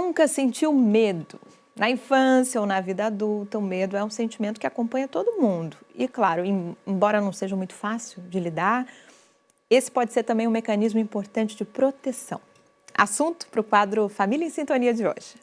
nunca sentiu medo? Na infância ou na vida adulta, o medo é um sentimento que acompanha todo mundo. E, claro, embora não seja muito fácil de lidar, esse pode ser também um mecanismo importante de proteção. Assunto para o quadro Família em Sintonia de hoje.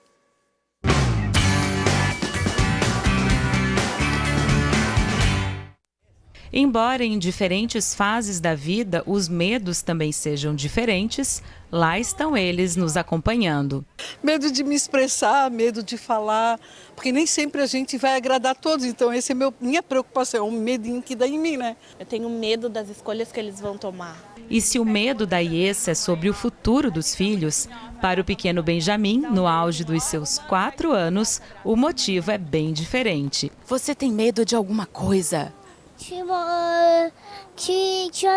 Embora em diferentes fases da vida os medos também sejam diferentes, lá estão eles nos acompanhando. Medo de me expressar, medo de falar, porque nem sempre a gente vai agradar a todos, então essa é minha preocupação, é um medinho que dá em mim, né? Eu tenho medo das escolhas que eles vão tomar. E se o medo da Iessa é sobre o futuro dos filhos, para o pequeno Benjamin, no auge dos seus 4 anos, o motivo é bem diferente. Você tem medo de alguma coisa? Tinha uma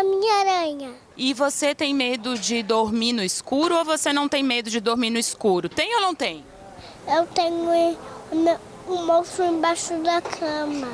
Minha-Aranha. E você tem medo de dormir no escuro ou você não tem medo de dormir no escuro? Tem ou não tem? Eu tenho um monstro embaixo da cama.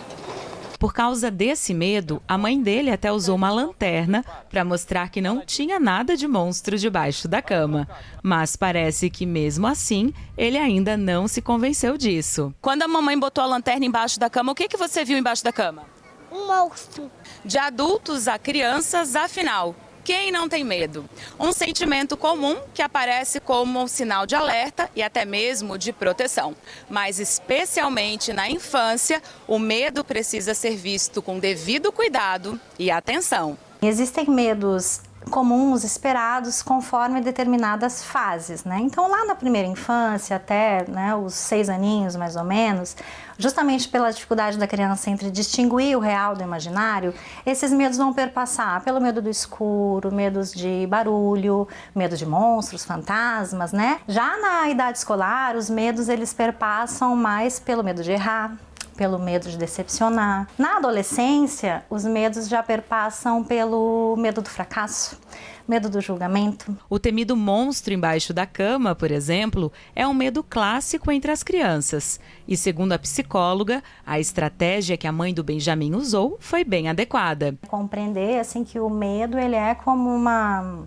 Por causa desse medo, a mãe dele até usou uma lanterna para mostrar que não tinha nada de monstro debaixo da cama. Mas parece que mesmo assim, ele ainda não se convenceu disso. Quando a mamãe botou a lanterna embaixo da cama, o que você viu embaixo da cama? Um monstro. De adultos a crianças, afinal, quem não tem medo? Um sentimento comum que aparece como um sinal de alerta e até mesmo de proteção. Mas especialmente na infância, o medo precisa ser visto com devido cuidado e atenção. Existem medos comuns, esperados, conforme determinadas fases, né? Então, lá na primeira infância, até os 6 aninhos, mais ou menos, justamente pela dificuldade da criança entre distinguir o real do imaginário, esses medos vão perpassar pelo medo do escuro, medos de barulho, medo de monstros, fantasmas, né? Já na idade escolar, os medos, eles perpassam mais pelo medo de errar, pelo medo de decepcionar. Na adolescência, os medos já perpassam pelo medo do fracasso, medo do julgamento. O temido monstro embaixo da cama, por exemplo, é um medo clássico entre as crianças. E segundo a psicóloga, a estratégia que a mãe do Benjamin usou foi bem adequada. Compreender assim que o medo ele é como uma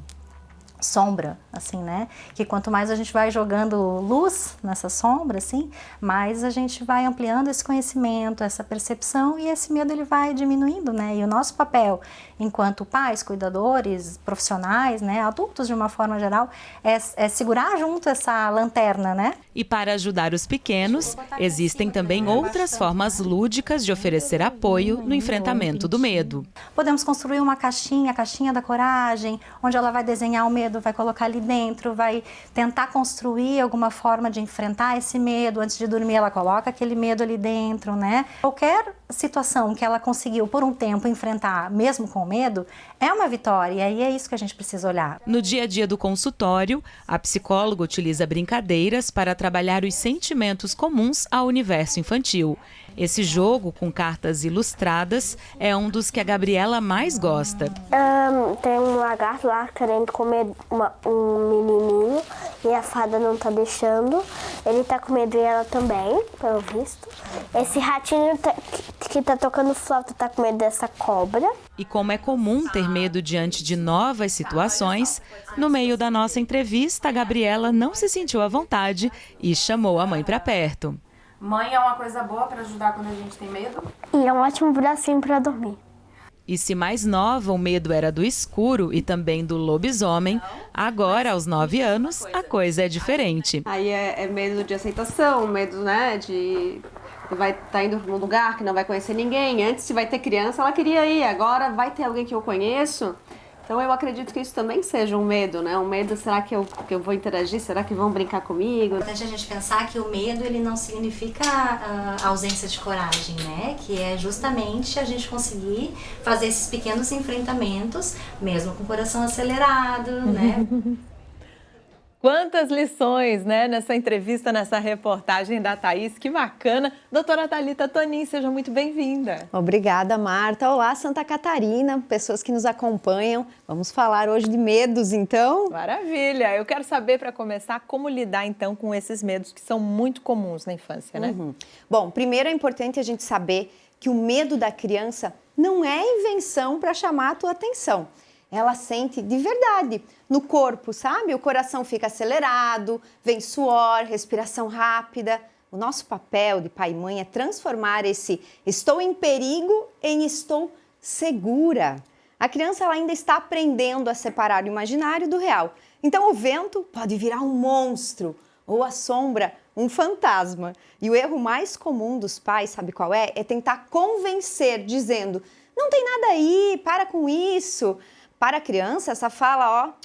sombra, assim, né? Que quanto mais a gente vai jogando luz nessa sombra, assim, mais a gente vai ampliando esse conhecimento, essa percepção e esse medo ele vai diminuindo, né? E o nosso papel enquanto pais, cuidadores, profissionais, né, adultos de uma forma geral, é segurar junto essa lanterna, né? E para ajudar os pequenos, existem também outras formas lúdicas de oferecer apoio no enfrentamento do medo. Podemos construir uma caixinha, a caixinha da coragem, onde ela vai desenhar o medo, vai colocar ali dentro, vai tentar construir alguma forma de enfrentar esse medo. Antes de dormir, ela coloca aquele medo ali dentro, né? Qualquer situação que ela conseguiu por um tempo enfrentar, mesmo com medo, é uma vitória e é isso que a gente precisa olhar. No dia a dia do consultório, a psicóloga utiliza brincadeiras para trabalhar os sentimentos comuns ao universo infantil. Esse jogo com cartas ilustradas é um dos que a Gabriela mais gosta. Tem um lagarto lá querendo comer um menininho e a fada não tá deixando. Ele tá com medo e ela também, pelo visto. Esse ratinho que tá tocando flauta tá com medo dessa cobra. E como é comum ter medo diante de novas situações, no meio da nossa entrevista, a Gabriela não se sentiu à vontade e chamou a mãe para perto. Mãe é uma coisa boa para ajudar quando a gente tem medo? E é um ótimo bracinho para dormir. E se mais nova o medo era do escuro e também do lobisomem, agora, aos 9 anos, a coisa é diferente. Aí é medo de aceitação, medo, né, de vai estar indo para um lugar que não vai conhecer ninguém. Antes, se vai ter criança, ela queria ir. Agora vai ter alguém que eu conheço. Então eu acredito que isso também seja um medo, né? Um medo, será que eu vou interagir? Será que vão brincar comigo? É importante a gente pensar que o medo ele não significa a ausência de coragem, né? Que é justamente a gente conseguir fazer esses pequenos enfrentamentos, mesmo com o coração acelerado, né? Quantas lições, né, nessa entrevista, nessa reportagem da Thaís, que bacana. Doutora Thalita Tonin, seja muito bem-vinda. Obrigada, Marta. Olá, Santa Catarina, pessoas que nos acompanham. Vamos falar hoje de medos, então? Maravilha. Eu quero saber, para começar, como lidar, então, com esses medos que são muito comuns na infância, né? Bom, primeiro é importante a gente saber que o medo da criança não é invenção para chamar a tua atenção. ela sente de verdade no corpo, sabe? O coração fica acelerado, vem suor, respiração rápida. O nosso papel de pai e mãe é transformar esse estou em perigo em estou segura. A criança ela ainda está aprendendo a separar o imaginário do real. Então o vento pode virar um monstro ou a sombra um fantasma. E o erro mais comum dos pais, sabe qual é? É tentar convencer, dizendo, não tem nada aí, para com isso. Para a criança, essa fala,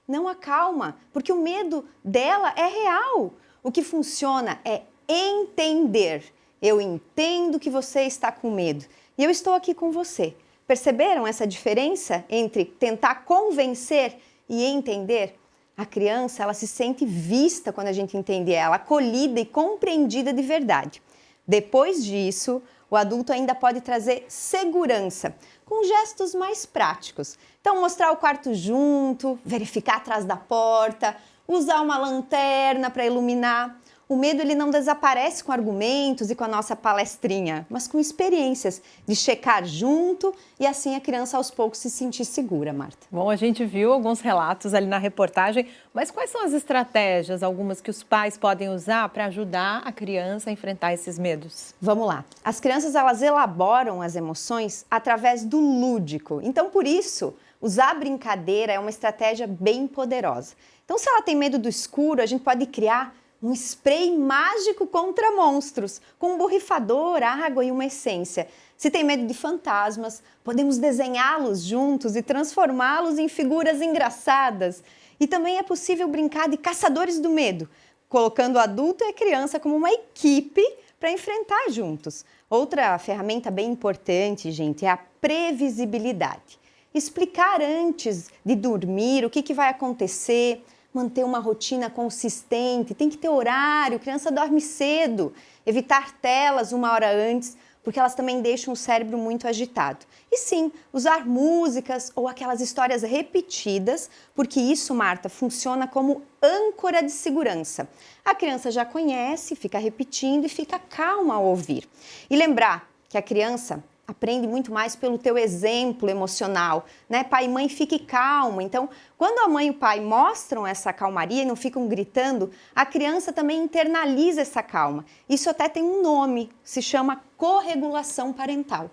não acalma, porque o medo dela é real. O que funciona é entender. Eu entendo que você está com medo e eu estou aqui com você. Perceberam essa diferença entre tentar convencer e entender? A criança, ela se sente vista quando a gente entende ela, acolhida e compreendida de verdade. Depois disso, o adulto ainda pode trazer segurança, com gestos mais práticos. Então, mostrar o quarto junto, verificar atrás da porta, usar uma lanterna para iluminar. O medo ele não desaparece com argumentos e com a nossa palestrinha, mas com experiências de checar junto e assim a criança aos poucos se sentir segura, Marta. Bom, a gente viu alguns relatos ali na reportagem, mas quais são as estratégias, algumas que os pais podem usar para ajudar a criança a enfrentar esses medos? Vamos lá. As crianças elas elaboram as emoções através do lúdico. Então, por isso, usar a brincadeira é uma estratégia bem poderosa. Então, se ela tem medo do escuro, a gente pode criar um spray mágico contra monstros, com um borrifador, água e uma essência. Se tem medo de fantasmas, podemos desenhá-los juntos e transformá-los em figuras engraçadas. E também é possível brincar de caçadores do medo, colocando o adulto e a criança como uma equipe para enfrentar juntos. Outra ferramenta bem importante, gente, é a previsibilidade. Explicar antes de dormir o que vai acontecer, manter uma rotina consistente, tem que ter horário, criança dorme cedo, evitar telas 1 hora antes, porque elas também deixam o cérebro muito agitado. E sim, usar músicas ou aquelas histórias repetidas, porque isso, Marta, funciona como âncora de segurança. A criança já conhece, fica repetindo e fica calma ao ouvir. E lembrar que a criança aprende muito mais pelo teu exemplo emocional, né? Pai e mãe, fique calmo. Então, quando a mãe e o pai mostram essa calmaria e não ficam gritando, a criança também internaliza essa calma. Isso até tem um nome, se chama corregulação parental.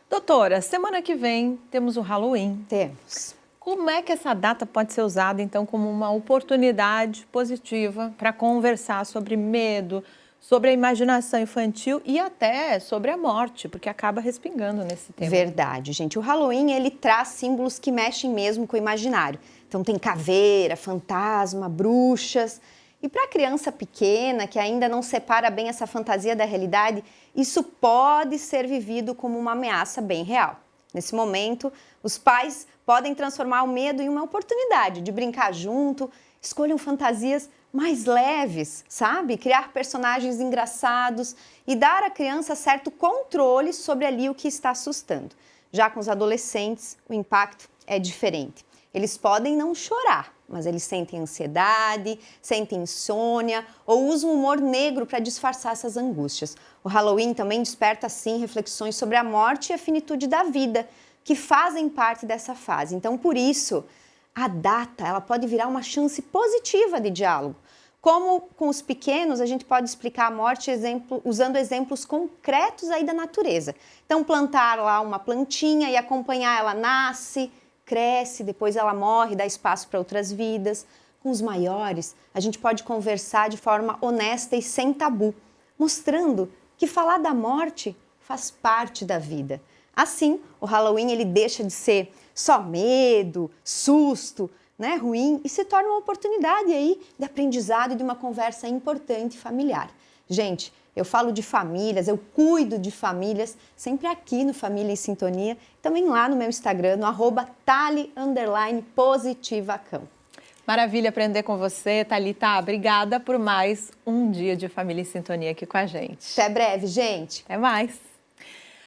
Doutora, semana que vem temos o Halloween. Temos. Como é que essa data pode ser usada, então, como uma oportunidade positiva para conversar sobre medo, sobre a imaginação infantil e até sobre a morte, porque acaba respingando nesse tema. Verdade, gente. O Halloween, ele traz símbolos que mexem mesmo com o imaginário. Então tem caveira, fantasma, bruxas. E para a criança pequena, que ainda não separa bem essa fantasia da realidade, isso pode ser vivido como uma ameaça bem real. Nesse momento, os pais podem transformar o medo em uma oportunidade de brincar junto, escolham fantasias mais leves, sabe? Criar personagens engraçados e dar à criança certo controle sobre ali o que está assustando. Já com os adolescentes, o impacto é diferente. Eles podem não chorar, mas eles sentem ansiedade, sentem insônia ou usam humor negro para disfarçar essas angústias. O Halloween também desperta, sim, reflexões sobre a morte e a finitude da vida, que fazem parte dessa fase. Então, por isso, a data ela pode virar uma chance positiva de diálogo. Como com os pequenos, a gente pode explicar a morte usando exemplos concretos aí da natureza. Então, plantar lá uma plantinha e acompanhar ela nasce, cresce, depois ela morre, dá espaço para outras vidas. Com os maiores, a gente pode conversar de forma honesta e sem tabu, mostrando que falar da morte faz parte da vida. Assim, o Halloween ele deixa de ser só medo, susto, né, ruim, e se torna uma oportunidade aí de aprendizado e de uma conversa importante familiar. Gente, eu falo de famílias, eu cuido de famílias, sempre aqui no Família em Sintonia, também lá no meu Instagram, no @Thali_positivacão. Maravilha aprender com você, Thalita. Obrigada por mais um dia de Família em Sintonia aqui com a gente. Até breve, gente. Até mais.